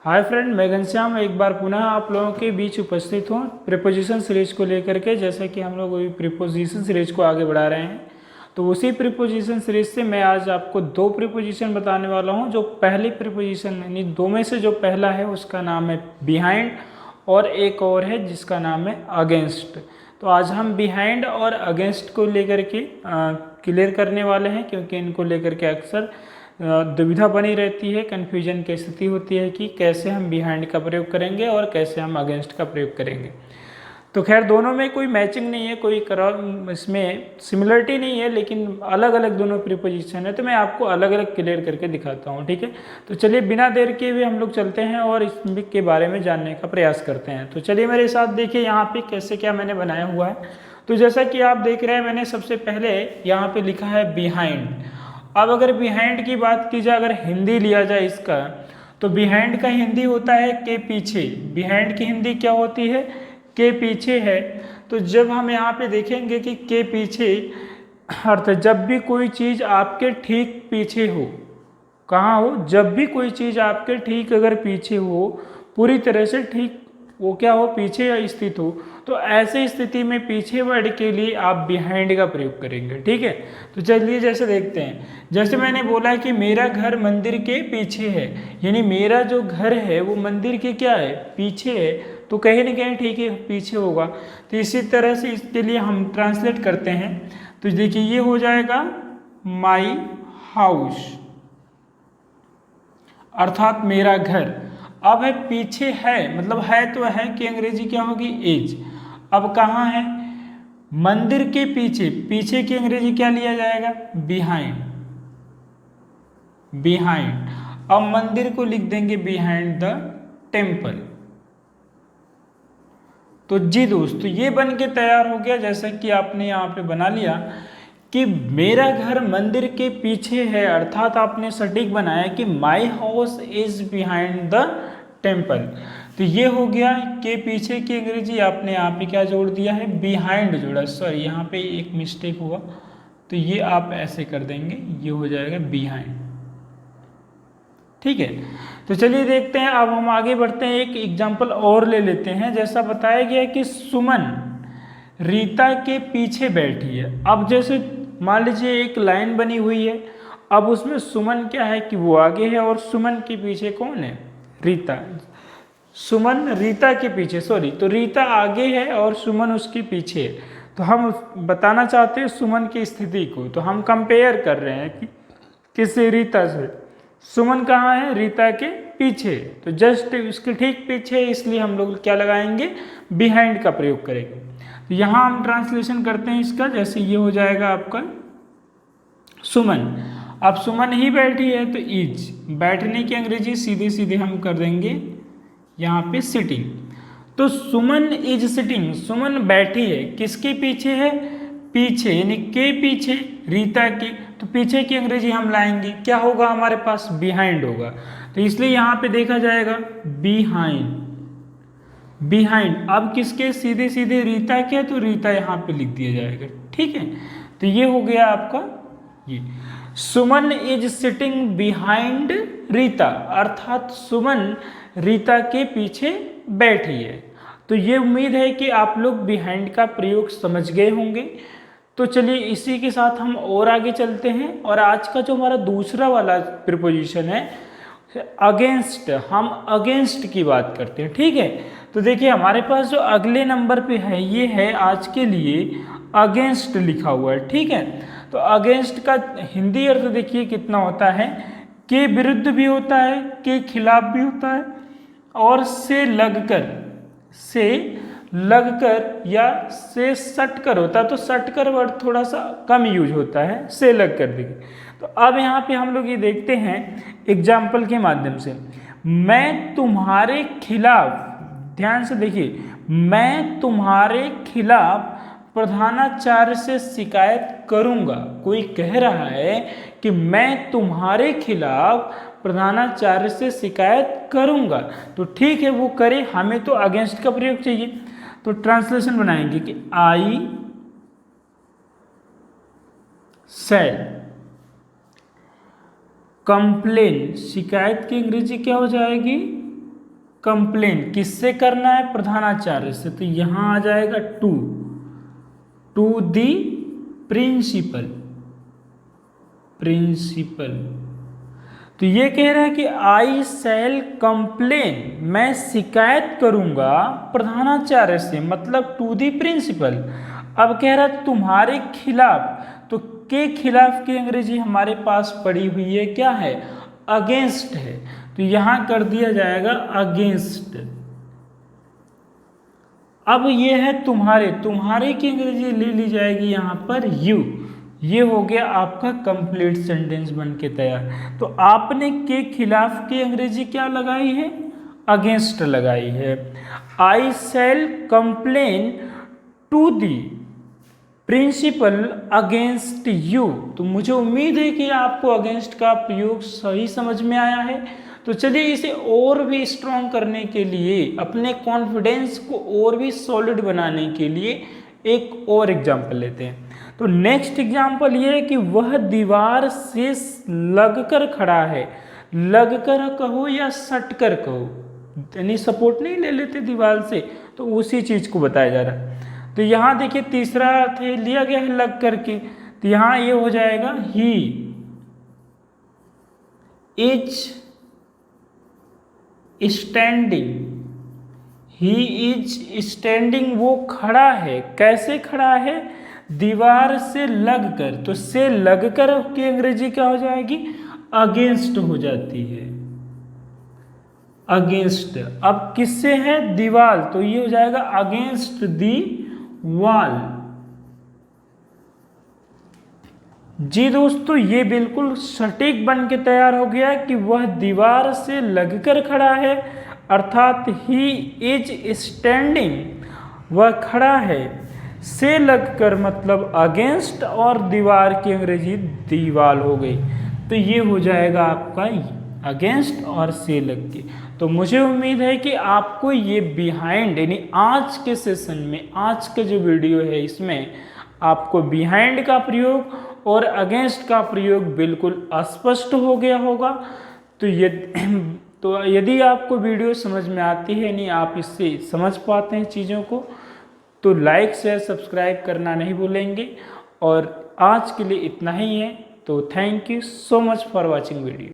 Hi friend, मैं घनश्याम एक बार पुनः आप लोगों के बीच उपस्थित हूँ प्रीपोजिशन सीरीज को लेकर के। जैसे कि हम लोग अभी प्रीपोजिशन सीरीज को आगे बढ़ा रहे हैं, तो उसी प्रीपोजिशन सीरीज से मैं आज आपको दो प्रीपोजिशन बताने वाला हूँ। जो पहली प्रीपोजिशन यानी दो में से जो पहला है उसका नाम है बिहाइंड, और एक और है जिसका नाम है अगेंस्ट। तो आज हम बिहाइंड और अगेंस्ट को लेकर के क्लियर करने वाले हैं, क्योंकि इनको लेकर के अक्सर दुविधा बनी रहती है, कन्फ्यूजन की स्थिति होती है कि कैसे हम बिहाइंड का प्रयोग करेंगे और कैसे हम अगेंस्ट का प्रयोग करेंगे। तो खैर दोनों में कोई मैचिंग नहीं है, कोई इसमें सिमिलरिटी नहीं है, लेकिन अलग अलग दोनों प्रीपोजिशन है। तो मैं आपको अलग अलग क्लियर करके दिखाता हूँ, ठीक है। तो चलिए बिना देर के भी हम लोग चलते हैं और इसके बारे में जानने का प्रयास करते हैं। तो चलिए मेरे साथ देखिए यहाँ पे कैसे क्या मैंने बनाया हुआ है। तो जैसा कि आप देख रहे हैं, मैंने सबसे पहले यहाँ पे लिखा है बिहाइंड। अब अगर बिहाइंड की बात की जाए, अगर हिंदी लिया जाए इसका, तो बिहाइंड का हिंदी होता है के पीछे। बिहाइंड की हिंदी क्या होती है? के पीछे है। तो जब हम यहाँ पे देखेंगे कि के पीछे अर्थ जब भी कोई चीज़ आपके ठीक पीछे हो, कहाँ हो? जब भी कोई चीज़ आपके ठीक अगर पीछे हो, पूरी तरह से ठीक, वो क्या हो? पीछे स्थित हो, तो ऐसे स्थिति में पीछे वर्ड के लिए आप बिहाइंड का प्रयोग करेंगे, ठीक है। तो चलिए जैसे देखते हैं, जैसे मैंने बोला कि मेरा घर मंदिर के पीछे है, यानी मेरा जो घर है वो मंदिर के क्या है? पीछे है। तो कहीं ना कहीं ठीक है पीछे होगा। तो इसी तरह से इसके लिए हम ट्रांसलेट करते हैं। तो देखिए ये हो जाएगा माई हाउस, अर्थात मेरा घर। अब है पीछे है, मतलब है तो है कि अंग्रेजी क्या होगी? एज। अब कहाँ है? मंदिर के पीछे। पीछे की अंग्रेजी क्या लिया जाएगा? बिहाइंड। बिहाइंड। अब मंदिर को लिख देंगे बिहाइंड द टेम्पल। तो जी दोस्तों, ये बन के तैयार हो गया, जैसा कि आपने यहाँ पे बना लिया कि मेरा घर मंदिर के पीछे है, अर्थात आपने सटीक बनाया कि my house is behind the temple. तो ये हो गया के पीछे की अंग्रेजी, आपने यहाँ पे क्या जोड़ दिया है? बिहाइंड जोड़ा। सॉरी, यहाँ पे एक मिस्टेक हुआ, तो ये आप ऐसे कर देंगे, ये हो जाएगा बिहाइंड, ठीक है। तो चलिए देखते हैं, अब हम आगे बढ़ते हैं, एक एग्जाम्पल और ले लेते हैं। जैसा बताया गया कि सुमन रीता के पीछे बैठी है। अब जैसे मान लीजिए एक लाइन बनी हुई है, अब उसमें सुमन क्या है कि वो आगे है और सुमन के पीछे कौन है? रीता। सुमन रीता के पीछे, सॉरी, तो रीता आगे है और सुमन उसके पीछे है। तो हम बताना चाहते हैं सुमन की स्थिति को, तो हम कंपेयर कर रहे हैं कि किससे? रीता से। सुमन कहाँ है? रीता के पीछे, तो जस्ट उसके ठीक पीछे, इसलिए हम लोग क्या लगाएंगे? बिहाइंड का प्रयोग करेंगे। तो यहाँ हम ट्रांसलेशन करते हैं इसका, जैसे ये हो जाएगा आपका सुमन। अब सुमन ही बैठी है तो इज, बैठने की अंग्रेजी सीधे सीधे हम कर देंगे यहाँ पे सिटिंग। तो सुमन इज सिटिंग, सुमन बैठी है, किसके पीछे है? पीछे, यानी के पीछे, रीता के। तो पीछे की अंग्रेजी हम लाएंगे, क्या होगा हमारे पास? बिहाइंड होगा। तो इसलिए यहाँ पे देखा जाएगा बिहाइंड। बिहाइंड अब किसके? सीधे सीधे रीता के, तो रीता यहाँ पे लिख दिया जाएगा, ठीक है। तो ये हो गया आपका ये सुमन इज सिटिंग बिहाइंड रीता, अर्थात सुमन रीता के पीछे बैठी है। तो ये उम्मीद है कि आप लोग बिहाइंड का प्रयोग समझ गए होंगे। तो चलिए इसी के साथ हम और आगे चलते हैं, और आज का जो हमारा दूसरा वाला प्रीपोजिशन है अगेंस्ट, हम अगेंस्ट की बात करते हैं, ठीक है। तो देखिए हमारे पास जो अगले नंबर पे है, ये है आज के लिए अगेंस्ट लिखा हुआ है, ठीक है। तो अगेंस्ट का हिंदी अर्थ देखिए कितना होता है, के विरुद्ध भी होता है, के खिलाफ भी होता है, और से लगकर, से लगकर या से सटकर होता है। तो सटकर वर्ड थोड़ा सा कम यूज होता है, से लगकर देखिए। तो अब यहाँ पे हम लोग ये देखते हैं एग्जाम्पल के माध्यम से। मैं तुम्हारे खिलाफ, ध्यान से देखिए, मैं तुम्हारे खिलाफ प्रधानाचार्य से शिकायत करूंगा। कोई कह रहा है कि मैं तुम्हारे खिलाफ प्रधानाचार्य से शिकायत करूंगा, तो ठीक है वो करे, हमें तो अगेंस्ट का प्रयोग चाहिए। तो ट्रांसलेशन बनाएंगे कि आई सेड कंप्लेन, शिकायत की अंग्रेजी क्या हो जाएगी? कंप्लेन किससे करना है, प्रधानाचार्य से। तो यहां आ जाएगा टू दी प्रिंसिपल। तो ये कह रहा है कि आई शैल कंप्लेन, मैं शिकायत करूंगा प्रधानाचार्य से, मतलब टू दी प्रिंसिपल। अब कह रहा है तुम्हारे खिलाफ, तो के खिलाफ की अंग्रेजी हमारे पास पड़ी हुई है, क्या है, अगेंस्ट है। तो यहां कर दिया जाएगा अगेंस्ट। अब ये है तुम्हारे की अंग्रेजी ले ली जाएगी यहां पर यू। ये हो गया आपका कंप्लीट सेंटेंस बन के तैयार। तो आपने के खिलाफ की अंग्रेजी क्या लगाई है, अगेंस्ट लगाई है। I shall complain to the principal against you. तो मुझे उम्मीद है कि आपको अगेंस्ट का प्रयोग सही समझ में आया है। तो चलिए इसे और भी स्ट्रॉन्ग करने के लिए, अपने कॉन्फिडेंस को और भी सॉलिड बनाने के लिए एक और एग्जाम्पल लेते हैं। तो नेक्स्ट एग्जाम्पल ये है कि वह दीवार से लगकर खड़ा है। लगकर कहो या सटकर कहो, यानी सपोर्ट नहीं ले लेते दीवार से, तो उसी चीज को बताया जा रहा है। तो यहां देखिए तीसरा अर्थ है लिया गया है लग करके। तो यहां ये हो जाएगा he is standing. He is standing, वो खड़ा है। कैसे खड़ा है, दीवार से लगकर। तो से लगकर की अंग्रेजी क्या हो जाएगी, अगेंस्ट हो जाती है, अगेंस्ट। अब किससे है, दीवार, तो ये हो जाएगा अगेंस्ट दी वॉल। जी दोस्तों, ये बिल्कुल सटीक बन के तैयार हो गया कि वह दीवार से लगकर खड़ा है, अर्थात ही इज स्टैंडिंग, वह खड़ा है। से लगकर मतलब अगेंस्ट, और दीवार की अंग्रेजी दीवाल हो गई। तो ये हो जाएगा आपका अगेंस्ट और से लग के। तो मुझे उम्मीद है कि आपको ये बिहाइंड, यानी आज के सेशन में, आज का जो वीडियो है इसमें आपको बिहाइंड का प्रयोग और अगेंस्ट का प्रयोग बिल्कुल स्पष्ट हो गया होगा। तो यदि आपको वीडियो समझ में आती है, नहीं आप इससे समझ पाते हैं चीज़ों को, तो लाइक शेयर सब्सक्राइब करना नहीं भूलेंगे। और आज के लिए इतना ही है। तो thank you so much for watching video.